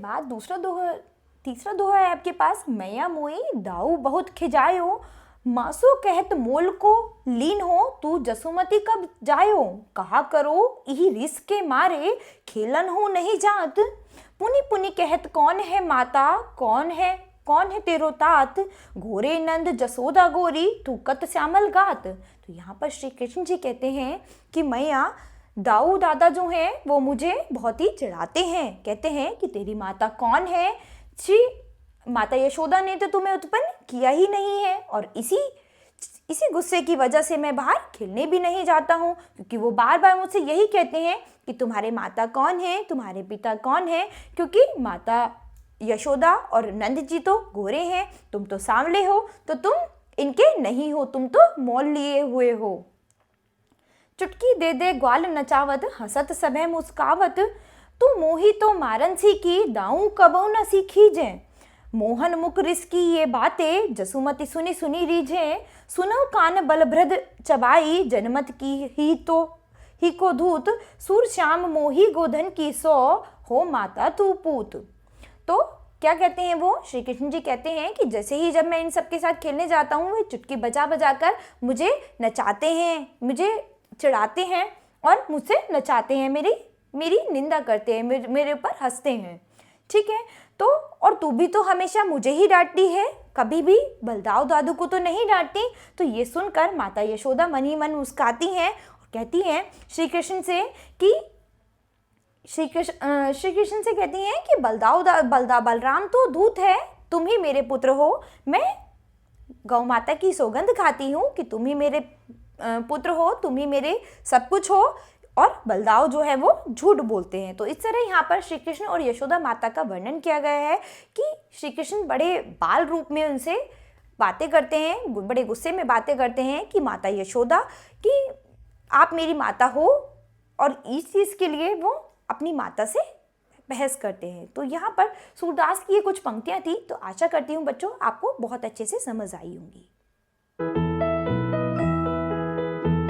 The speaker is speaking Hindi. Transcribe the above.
बाद तीसरा दोहा है आपके पास। मैया मोई दाऊ बहुत खिजायो, मासो कहत मोल को लीन हो, तू जसुमती कब जायो, कहा करो यही रिस के मारे, खेलन हो नहीं जात। पुनि पुनि कहत कौन है माता, कौन है तेरो तात, घोरे नंद जसोदा गोरी, तू कत श्यामल गात। तो यहाँ पर श्री कृष्ण जी कहते हैं कि मैया दाऊ दादा जो हैं वो मुझे बहुत ही चिढ़ाते हैं, कहते हैं कि तेरी माता कौन है, श्री माता यशोदा ने तो तुम्हें उत्पन्न किया ही नहीं है, और इसी गुस्से की वजह से मैं बाहर खेलने भी नहीं जाता हूँ, क्योंकि वो बार बार मुझसे यही कहते हैं कि तुम्हारे माता कौन है, तुम्हारे पिता कौन है, क्योंकि माता यशोदा और नंद जी तो गोरे हैं, तुम तो सांवले हो, तो तुम इनके नहीं हो, तुम तो मोल लिए हुए हो। चुटकी दे दे ग्वाल नचावत, हंसत सभे मुस्कावत, तू मोही तो मारन सी की, दाऊ कबो न सीखी जे। मोहन मुख रिस की ये बातें, जसुमती सुनी सुनी रीझे, सुनो कान बलभ्रद चबाई, जनमत की ही को धूत, सूर श्याम मोही गोधन की सो, हो माता तू पूत। तो क्या कहते हैं वो, श्री कृष्ण जी कहते हैं कि जैसे ही जब मैं इन सबके साथ खेलने जाता हूँ, वे चुटकी बजा बजा कर मुझे नचाते हैं, मुझे चिढ़ाते हैं और मुझसे नचाते हैं, मेरी निंदा करते हैं, मेरे ऊपर हंसते हैं। ठीक है, तो और तू भी तो हमेशा मुझे ही डांटती है, कभी भी बलदाऊ दादू को तो नहीं डांटती। तो ये सुनकर माता यशोदा मन ही मन मुस्काती हैं और कहती हैं श्री कृष्ण से कहती हैं कि बलराम तो दूत है, तुम ही मेरे पुत्र हो, मैं गौ माता की सौगंध खाती हूँ कि तुम ही मेरे पुत्र हो, तुम ही मेरे सब कुछ हो, और बलदाऊ जो है वो झूठ बोलते हैं। तो इस तरह यहाँ पर श्री कृष्ण और यशोदा माता का वर्णन किया गया है कि श्री कृष्ण बड़े बाल रूप में उनसे बातें करते हैं, बड़े गुस्से में बातें करते हैं कि माता यशोदा कि आप मेरी माता हो, और इस चीज़ के लिए वो अपनी माता से बहस करते हैं। तो यहाँ पर सूरदास की ये कुछ पंक्तियाँ थी, तो आशा करती हूँ बच्चों आपको बहुत अच्छे से समझ आई होंगी।